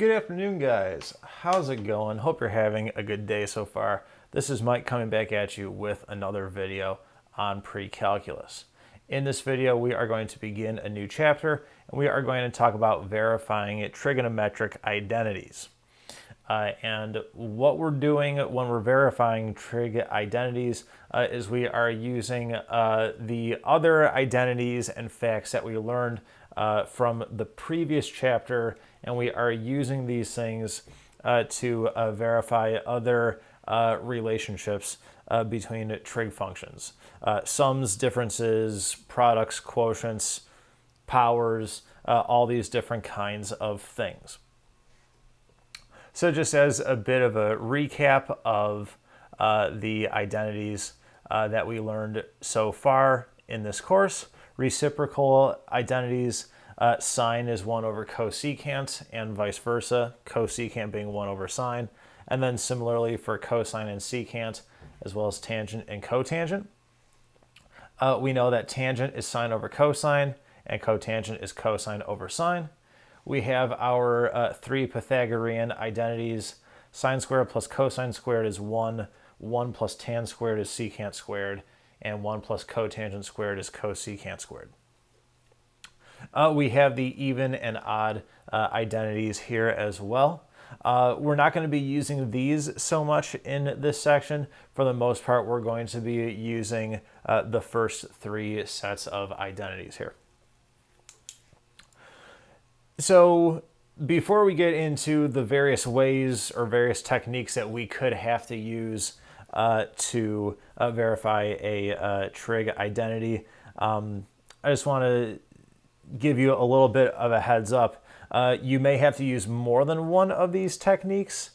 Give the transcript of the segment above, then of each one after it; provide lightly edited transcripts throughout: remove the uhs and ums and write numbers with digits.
Good afternoon, guys. How's it going? Hope you're having a good day so far. This is Mike coming back at you with another video on Precalculus. In this video, we are going to begin a new chapter, and we are going to talk about verifying trigonometric identities. And what we're doing when we're verifying trig identities is we are using the other identities and facts that we learned from the previous chapter, and we are using these things to verify other relationships between trig functions. Sums, differences, products, quotients, powers, all these different kinds of things. So just as a bit of a recap of the identities that we learned so far in this course, reciprocal identities, sine is 1 over cosecant and vice versa, cosecant being 1 over sine. And then similarly for cosine and secant, as well as tangent and cotangent. We know that tangent is sine over cosine and cotangent is cosine over sine. We have our three Pythagorean identities. Sine squared plus cosine squared is 1, 1 plus tan squared is secant squared, and 1 plus cotangent squared is cosecant squared. We have the even and odd identities here as well. We're not going to be using these so much in this section. For the most part, we're going to be using the first three sets of identities here. So before we get into the various ways or various techniques that we could have to use to verify a trig identity, I just want to give you a little bit of a heads up. You may have to use more than one of these techniques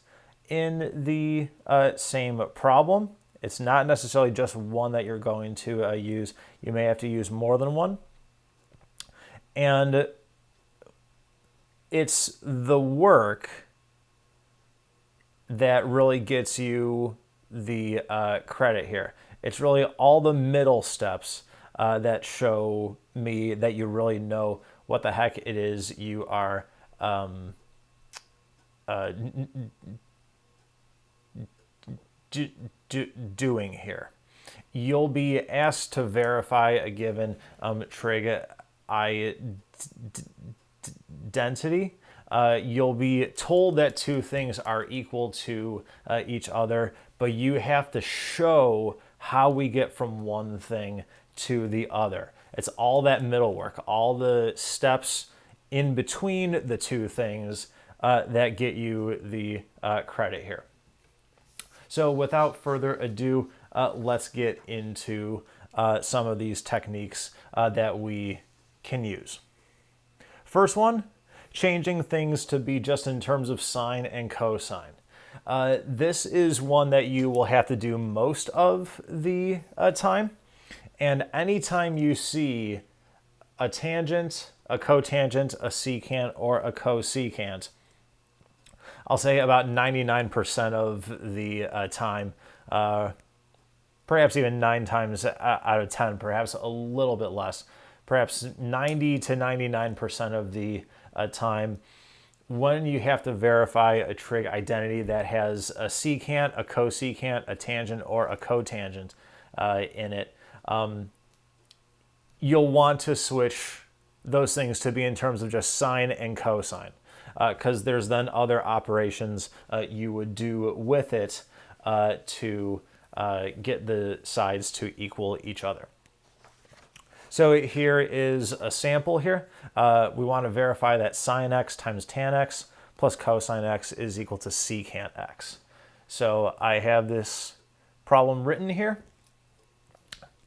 in the same problem. It's not necessarily just one that you're going to use. You may have to use more than one. And it's the work that really gets you the credit here. It's really all the middle steps that show me that you really know what the heck it is you are doing here. You'll be asked to verify a given trig identity. You'll be told that two things are equal to each other, but you have to show how we get from one thing to the other. It's all that middle work, all the steps in between the two things that get you the credit here. So without further ado, let's get into some of these techniques that we can use. First one, changing things to be just in terms of sine and cosine. This is one that you will have to do most of the time. And anytime you see a tangent, a cotangent, a secant, or a cosecant, I'll say about 99% of the time, perhaps even 9 times out of 10, perhaps a little bit less, perhaps 90 to 99% of the time, when you have to verify a trig identity that has a secant, a cosecant, a tangent, or a cotangent in it, you'll want to switch those things to be in terms of just sine and cosine, because there's then other operations you would do with it to get the sides to equal each other. So here is a sample here. We want to verify that sine x times tan x plus cosine x is equal to secant x. So I have this problem written here.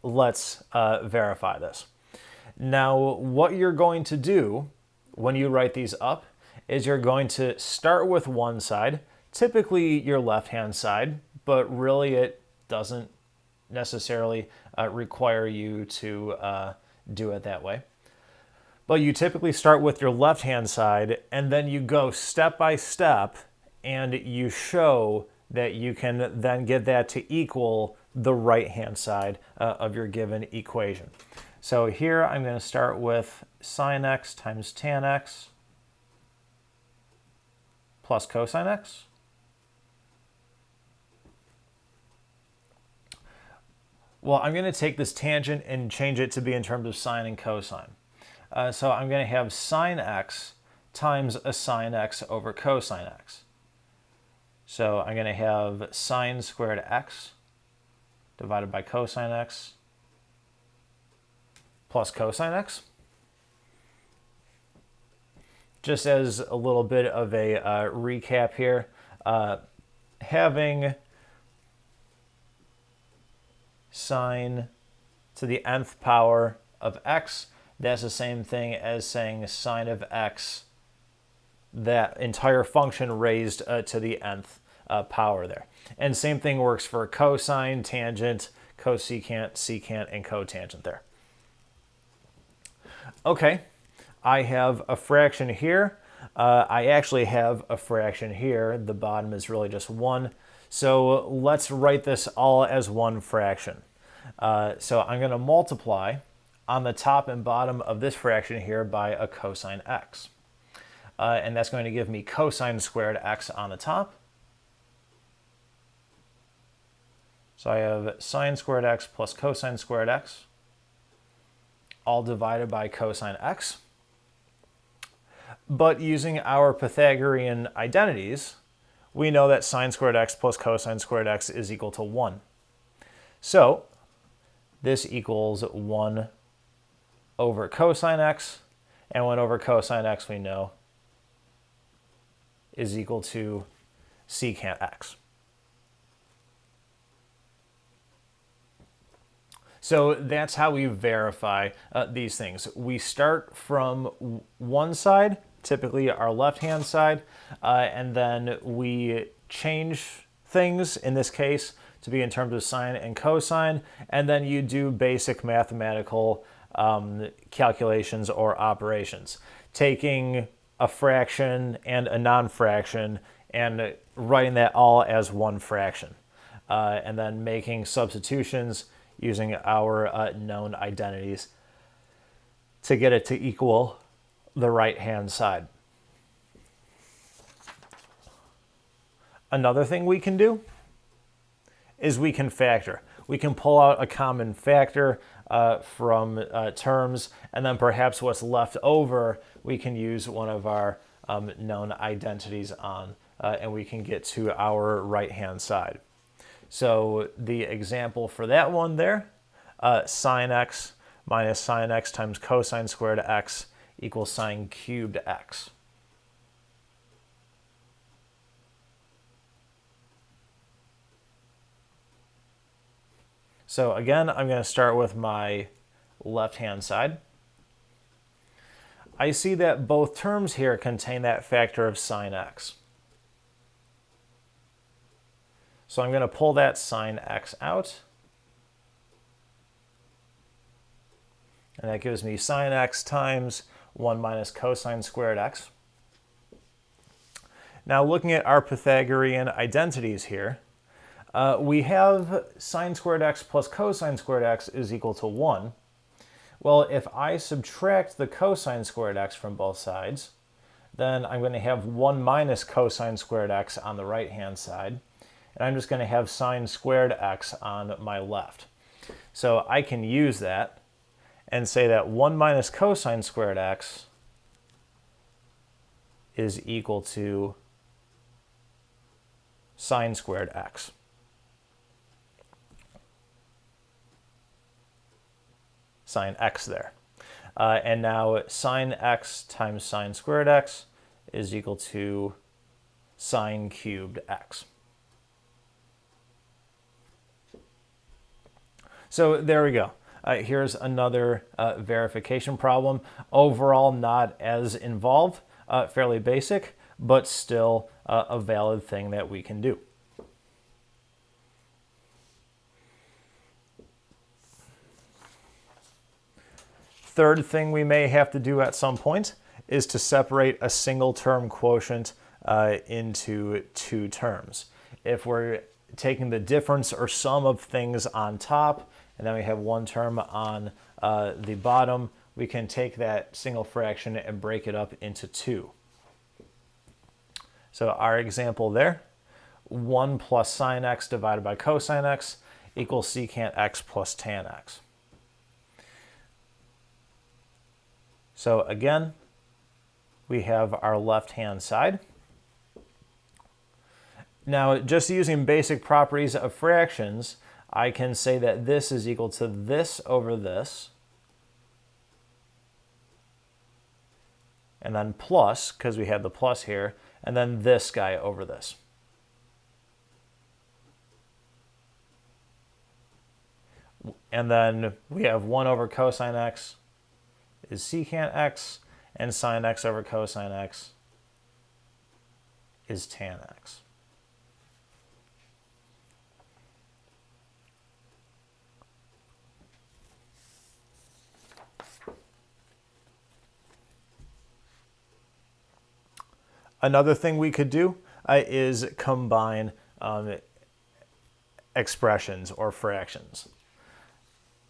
Let's verify this. Now, what you're going to do when you write these up is you're going to start with one side, typically your left-hand side, but really it doesn't necessarily require you to do it that way. But you typically start with your left-hand side, and then you go step by step, and you show that you can then get that to equal the right-hand side of your given equation. So here I'm going to start with sine x times tan x plus cosine x. Well, I'm going to take this tangent and change it to be in terms of sine and cosine. So I'm going to have sine x times a sine x over cosine x. So I'm going to have sine squared x divided by cosine x plus cosine x. Just as a little bit of a recap here, having sine to the nth power of x, that's the same thing as saying sine of x, that entire function raised to the nth power there. And same thing works for cosine, tangent, cosecant, secant, and cotangent there. Okay, I have a fraction here. I actually have a fraction here. The bottom is really just 1. So let's write this all as one fraction. So I'm going to multiply on the top and bottom of this fraction here by a cosine x. And that's going to give me cosine squared x on the top. So I have sine squared x plus cosine squared x, all divided by cosine x. But using our Pythagorean identities, we know that sine squared x plus cosine squared x is equal to 1. So this equals 1 over cosine x, and 1 over cosine x we know is equal to secant x. So that's how we verify these things. We start from one side, typically our left-hand side, and then we change things, in this case, to be in terms of sine and cosine, and then you do basic mathematical calculations or operations, taking a fraction and a non-fraction and writing that all as one fraction, and then making substitutions using our known identities to get it to equal the right-hand side. Another thing we can do is we can factor. We can pull out a common factor from terms, and then perhaps what's left over we can use one of our known identities on, and we can get to our right-hand side. So the example for that one there, sine x minus sine x times cosine squared x equals sine cubed x. So again, I'm going to start with my left-hand side. I see that both terms here contain that factor of sine x. So I'm going to pull that sine x out. And that gives me sine x times 1 minus cosine squared x. Now looking at our Pythagorean identities here, we have sine squared x plus cosine squared x is equal to 1. Well, if I subtract the cosine squared x from both sides, then I'm going to have 1 minus cosine squared x on the right-hand side, and I'm just going to have sine squared x on my left. So I can use that and say that 1 minus cosine squared x is equal to sine squared x. Sine x there. And now sine x times sine squared x is equal to sine cubed x. So there we go. Here's another verification problem. Overall, not as involved, fairly basic, but still a valid thing that we can do. Third thing we may have to do at some point is to separate a single term quotient into two terms. If we're taking the difference or sum of things on top, and then we have one term on the bottom, we can take that single fraction and break it up into two. So our example there, 1 plus sine x divided by cosine x equals secant x plus tan x. So again, we have our left-hand side. Now, just using basic properties of fractions, I can say that this is equal to this over this, and then plus, because we have the plus here, and then this guy over this. And then we have 1 over cosine x is secant x, and sine x over cosine x is tan x. Another thing we could do is combine expressions or fractions.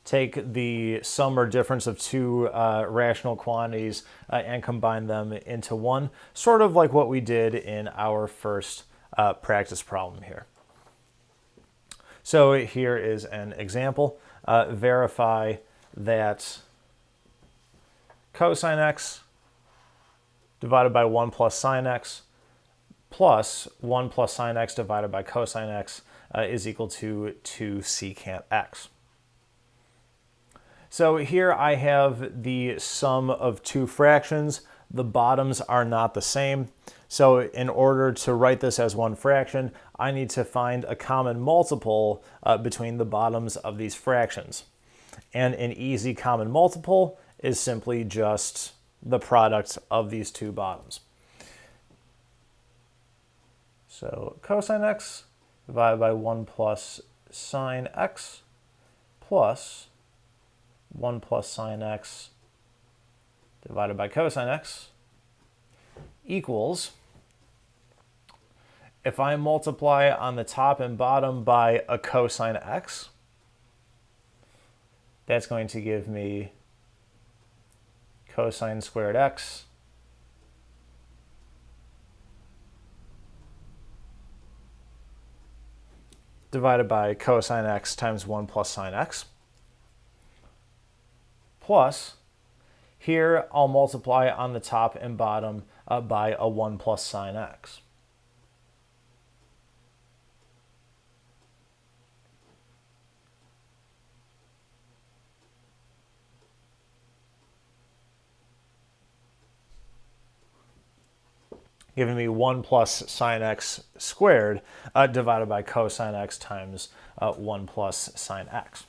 Take the sum or difference of two rational quantities and combine them into one, sort of like what we did in our first practice problem here. So here is an example. Verify that cosine x divided by 1 plus sine x plus 1 plus sine x divided by cosine x is equal to 2 secant x. So here I have the sum of two fractions. The bottoms are not the same. So in order to write this as one fraction, I need to find a common multiple between the bottoms of these fractions. And an easy common multiple is simply just the product of these two bottoms. So cosine x divided by 1 plus sine x plus 1 plus sine x divided by cosine x equals, if I multiply on the top and bottom by a cosine x, that's going to give me cosine squared x divided by cosine x times 1 plus sine x, plus, here I'll multiply on the top and bottom by a 1 plus sine x. Giving me 1 plus sine x squared divided by cosine x times 1 plus sine x.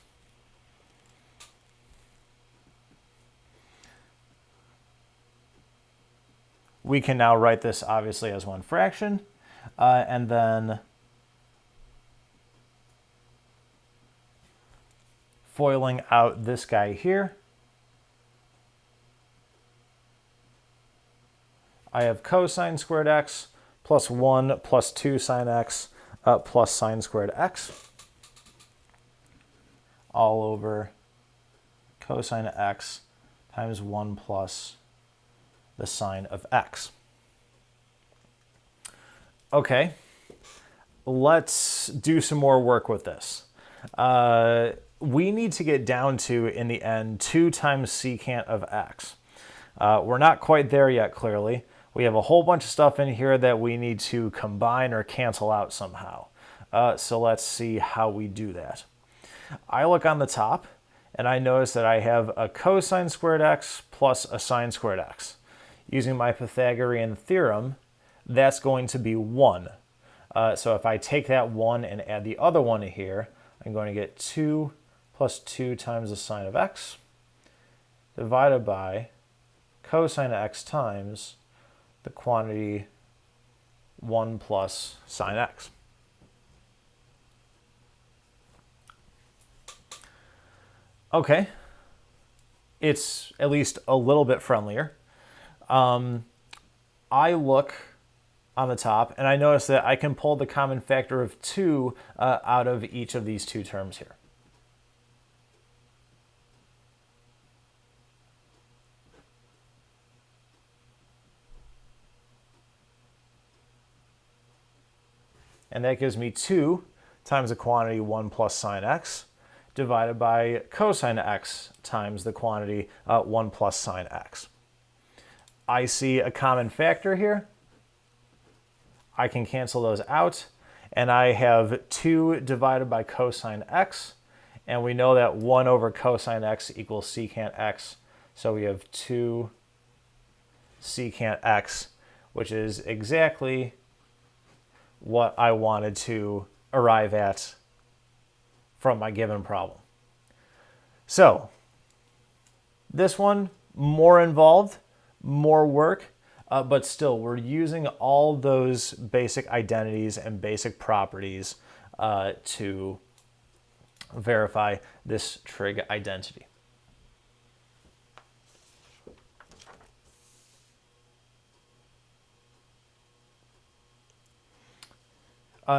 We can now write this obviously as one fraction, and then foiling out this guy here, I have cosine squared x plus 1 plus 2 sine x plus sine squared x all over cosine x times 1 plus the sine of x. Okay, let's do some more work with this. We need to get down to, in the end, 2 times secant of x. We're not quite there yet, clearly. We have a whole bunch of stuff in here that we need to combine or cancel out somehow. So let's see how we do that. I look on the top, and I notice that I have a cosine squared x plus a sine squared x. Using my Pythagorean theorem, that's going to be 1. So if I take that 1 and add the other one here, I'm going to get 2 plus 2 times the sine of x divided by cosine x times the quantity 1 plus sine x. Okay, it's at least a little bit friendlier. I look on the top and I notice that I can pull the common factor of 2 out of each of these two terms here. and that gives me 2 times the quantity 1 plus sine x divided by cosine x times the quantity 1 plus sine x. I see a common factor here. I can cancel those out, and I have 2 divided by cosine x, and we know that 1 over cosine x equals secant x, so we have 2 secant x, which is exactly what I wanted to arrive at from my given problem. So this one, more involved, more work, but still we're using all those basic identities and basic properties to verify this trig identity.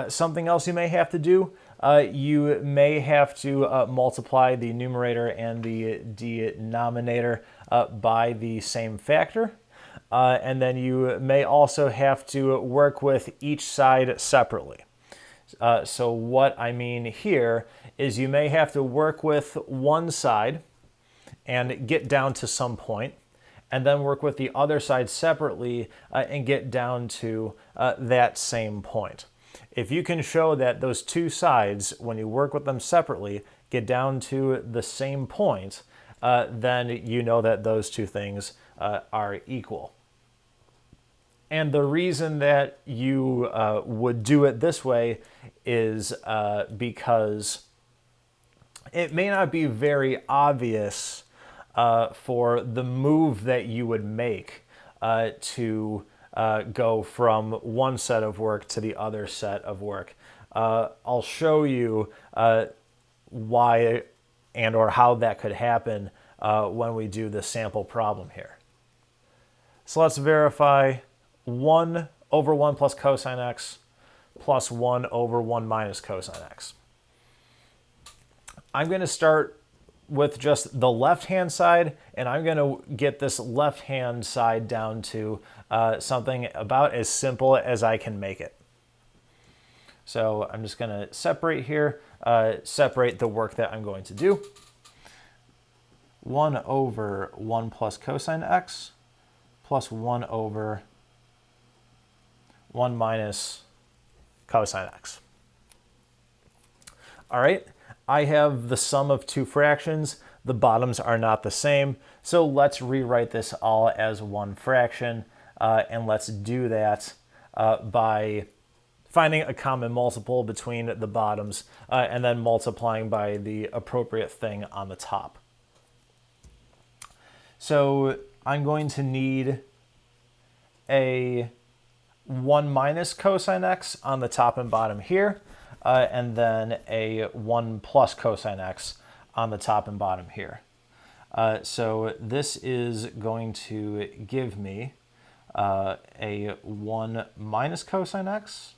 Something else you may have to do, you may have to multiply the numerator and the denominator by the same factor. And then you may also have to work with each side separately. So what I mean here is you may have to work with one side and get down to some point, and then work with the other side separately and get down to that same point. If you can show that those two sides, when you work with them separately, get down to the same point, then you know that those two things are equal. And the reason that you would do it this way is because it may not be very obvious for the move that you would make to go from one set of work to the other set of work. I'll show you why and or how that could happen when we do the sample problem here. So let's verify 1 over 1 plus cosine x plus 1 over 1 minus cosine x. I'm going to start with just the left-hand side, and I'm going to get this left-hand side down to something about as simple as I can make it. So I'm just going to separate here, separate the work that I'm going to do. 1 over 1 plus cosine x plus 1 over 1 minus cosine x. All right. I have the sum of two fractions. The bottoms are not the same. So let's rewrite this all as one fraction. And let's do that by finding a common multiple between the bottoms and then multiplying by the appropriate thing on the top. So I'm going to need a 1 minus cosine x on the top and bottom here. And then a 1 plus cosine x on the top and bottom here. So this is going to give me a 1 minus cosine x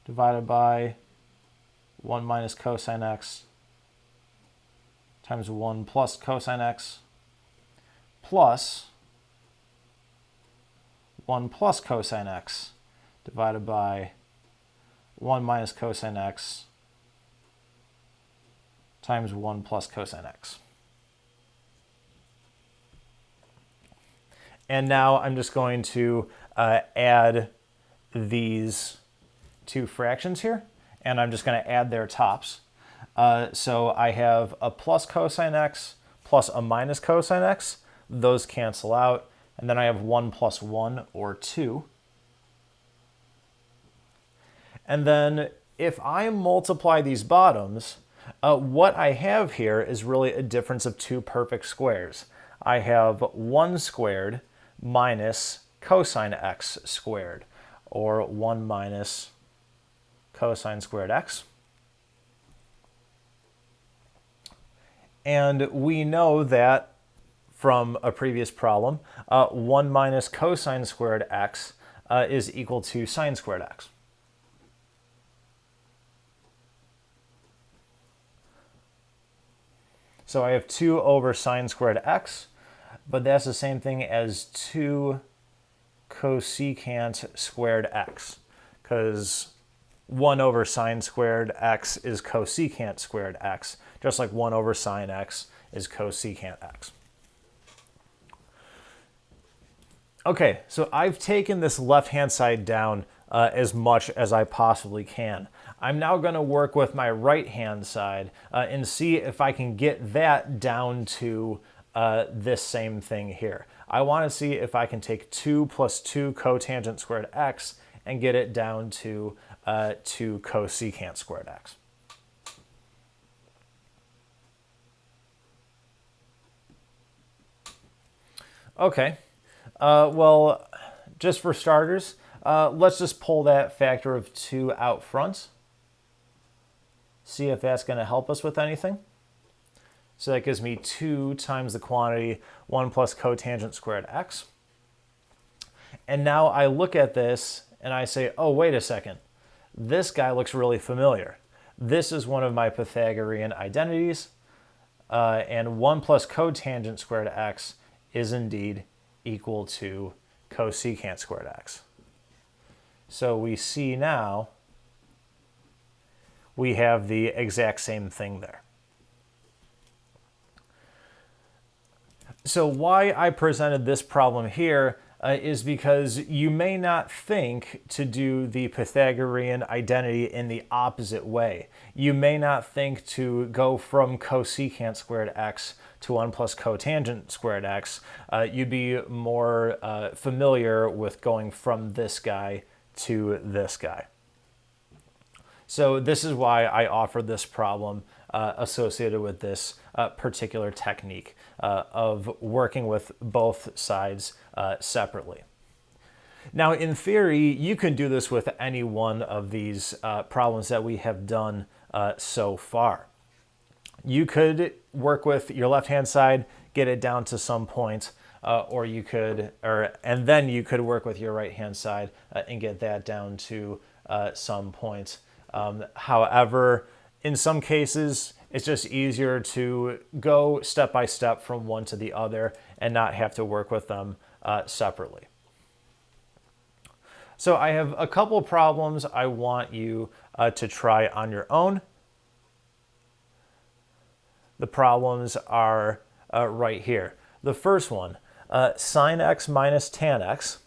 divided by 1 minus cosine x times 1 plus cosine x plus 1 plus cosine x divided by 1 minus cosine x times 1 plus cosine x. And now I'm just going to add these two fractions here, and I'm just going to add their tops. So I have a plus cosine x plus a minus cosine x. Those cancel out. And then I have 1 plus 1, or 2. And then if I multiply these bottoms, what I have here is really a difference of two perfect squares. I have 1 squared minus cosine x squared, or 1 minus cosine squared x. And we know that from a previous problem, 1 minus cosine squared x is equal to sine squared x. So I have 2 over sine squared x, but that's the same thing as 2 cosecant squared x, because 1 over sine squared x is cosecant squared x, just like 1 over sine x is cosecant x. Okay, so I've taken this left-hand side down as much as I possibly can. I'm now going to work with my right-hand side and see if I can get that down to this same thing here. I want to see if I can take 2 plus 2 cotangent squared x and get it down to 2 cosecant squared x. Okay, well, just for starters, let's just pull that factor of 2 out front. See if that's going to help us with anything. So that gives me 2 times the quantity 1 plus cotangent squared x. And now I look at this and I say, oh, wait a second. This guy looks really familiar. This is one of my Pythagorean identities. And 1 plus cotangent squared x is indeed equal to cosecant squared x. So we see now we have the exact same thing there. So why I presented this problem here is because you may not think to do the Pythagorean identity in the opposite way. You may not think to go from cosecant squared x to 1 plus cotangent squared x. You'd be more familiar with going from this guy to this guy. So this is why I offered this problem associated with this particular technique of working with both sides separately. Now, in theory, you can do this with any one of these problems that we have done so far. You could work with your left-hand side, get it down to some point, and then you could work with your right-hand side and get that down to some point. However, in some cases, it's just easier to go step by step from one to the other and not have to work with them separately. So I have a couple problems I want you to try on your own. The problems are right here. The first one, sine x minus tan x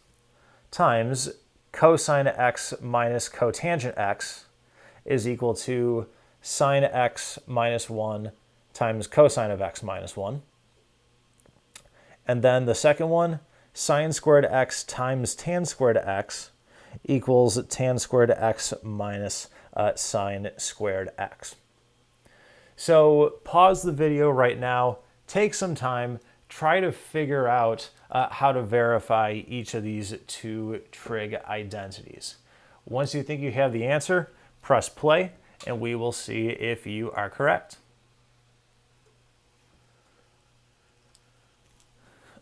times cosine x minus cotangent x is equal to sine x minus 1 times cosine of x minus 1. And then the second one, sine squared x times tan squared x equals tan squared x minus sine squared x. So pause the video right now, take some time, try to figure out how to verify each of these two trig identities. Once you think you have the answer, press play, and we will see if you are correct.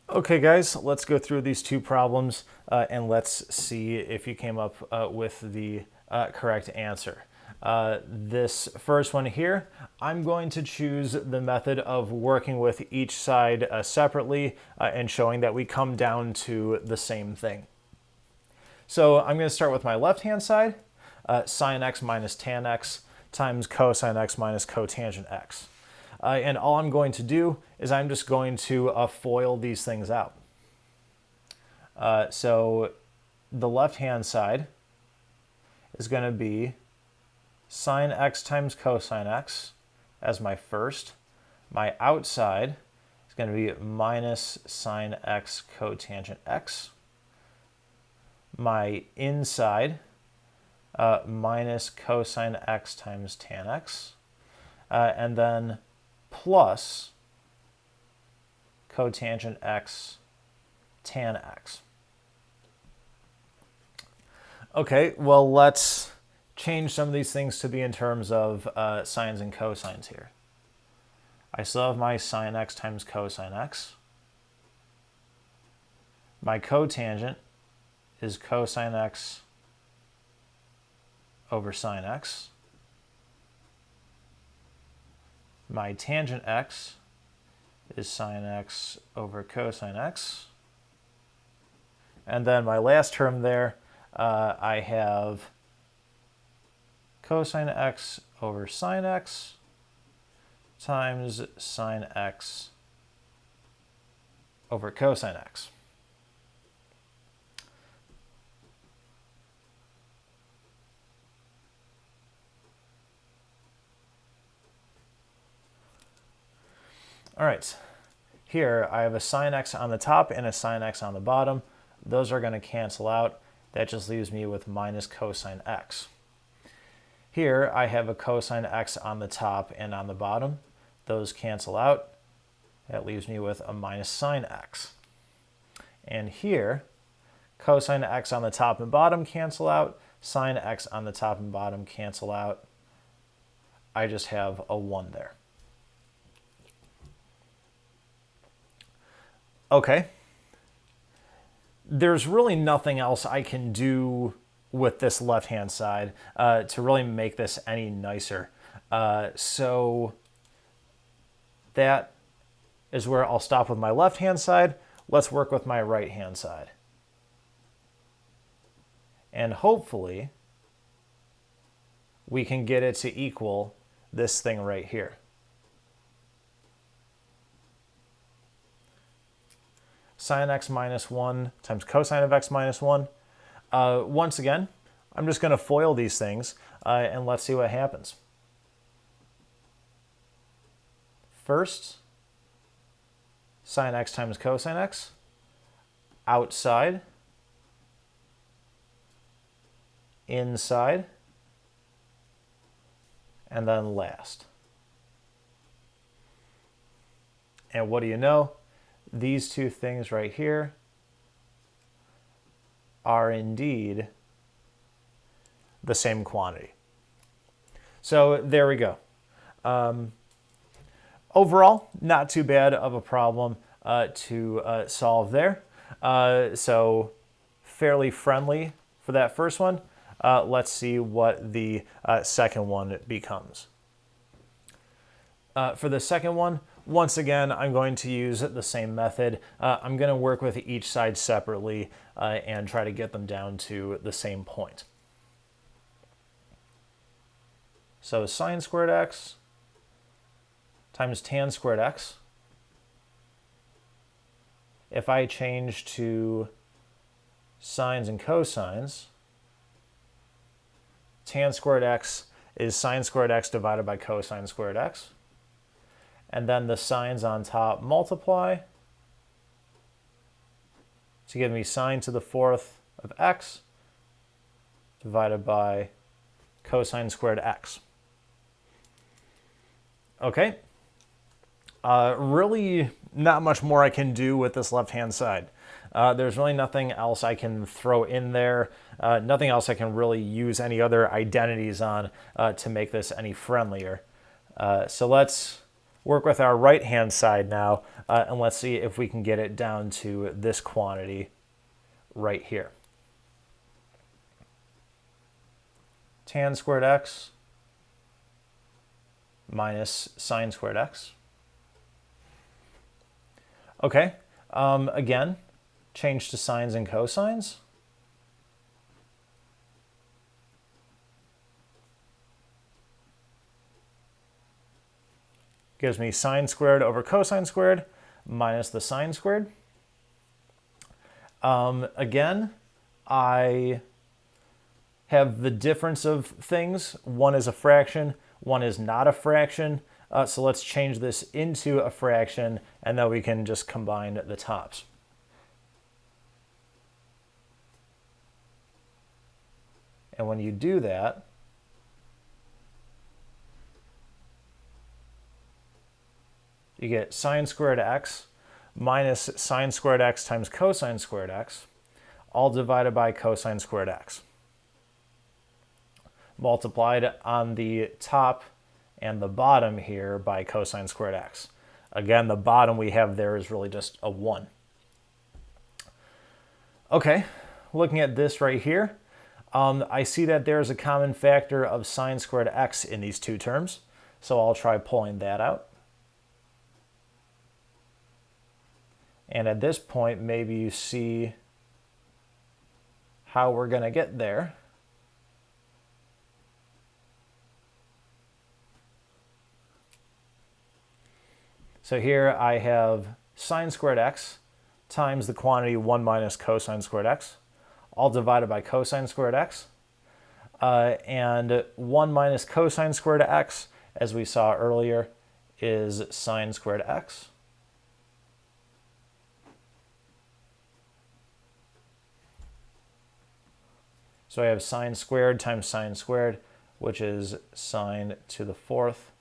Okay, guys, let's go through these two problems and let's see if you came up with the correct answer. This first one here, I'm going to choose the method of working with each side separately and showing that we come down to the same thing. So I'm going to start with my left-hand side, sine x minus tan x times cosine x minus cotangent x. And all I'm going to do is I'm just going to FOIL these things out. So the left-hand side is going to be sine x times cosine x as my first. My outside is going to be minus sine x cotangent x. My inside, minus cosine x times tan x. And then plus cotangent x tan x. Okay, well, let's change some of these things to be in terms of sines and cosines here. I still have my sine x times cosine x. My cotangent is cosine x over sine x. My tangent x is sine x over cosine x. And then my last term there, I have cosine x over sine x times sine x over cosine x. All right, here I have a sine x on the top and a sine x on the bottom. Those are going to cancel out. That just leaves me with minus cosine x. Here I have a cosine x on the top and on the bottom. Those cancel out. That leaves me with a minus sine x. And here, cosine x on the top and bottom cancel out. Sine x on the top and bottom cancel out. I just have a 1 there. Okay. There's really nothing else I can do with this left-hand side to really make this any nicer. So that is where I'll stop with my left-hand side. Let's work with my right-hand side. And hopefully we can get it to equal this thing right here. Sine x minus 1 times cosine of x minus 1. Once again, I'm just going to FOIL these things, and let's see what happens. First, sine x times cosine x, outside, inside, and then last. And what do you know? These two things right here are indeed the same quantity. So there we go. Overall, not too bad of a problem to solve there. So fairly friendly for that first one. Let's see what the second one becomes. For the second one, once again, I'm going to use the same method. I'm going to work with each side separately and try to get them down to the same point. So sine squared x times tan squared x. If I change to sines and cosines, tan squared x is sine squared x divided by cosine squared x. And then the sines on top multiply to give me sine to the 4th of x divided by cosine squared x. Okay. Really not much more I can do with this left-hand side. There's really nothing else I can throw in there, nothing else I can really use any other identities on to make this any friendlier. So let's work with our right-hand side now, and let's see if we can get it down to this quantity right here. Tan squared x minus sine squared x. Okay, again, change to sines and cosines. Gives me sine squared over cosine squared minus the sine squared. Again, I have the difference of things. One is a fraction, one is not a fraction. So let's change this into a fraction, and then we can just combine the tops. And when you do that, you get sine squared x minus sine squared x times cosine squared x, all divided by cosine squared x, multiplied on the top and the bottom here by cosine squared x. Again, the bottom we have there is really just a 1. Okay, looking at this right here, I see that there's a common factor of sine squared x in these two terms, so I'll try pulling that out. And at this point, maybe you see how we're going to get there. So here I have sine squared x times the quantity 1 minus cosine squared x, all divided by cosine squared x. And 1 minus cosine squared x, as we saw earlier, is sine squared x. So I have sine squared times sine squared, which is sine to the fourth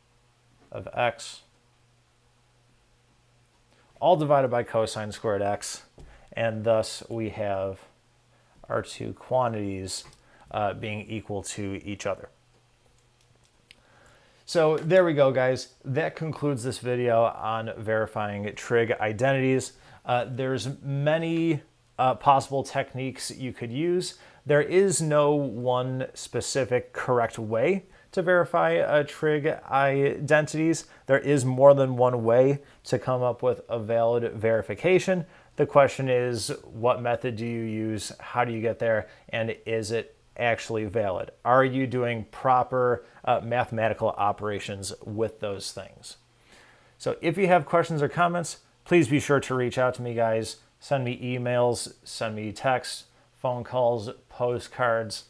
of x, all divided by cosine squared x. And thus we have our two quantities being equal to each other. So there we go, guys. That concludes this video on verifying trig identities. There's many possible techniques you could use. There is no one specific correct way to verify trig identities. There is more than one way to come up with a valid verification. The question is, what method do you use? How do you get there? And is it actually valid? Are you doing proper mathematical operations with those things? So if you have questions or comments, please be sure to reach out to me, guys. Send me emails, send me texts, phone calls, postcards,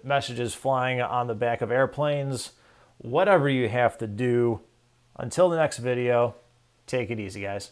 messages flying on the back of airplanes, whatever you have to do. Until the next video, take it easy, guys.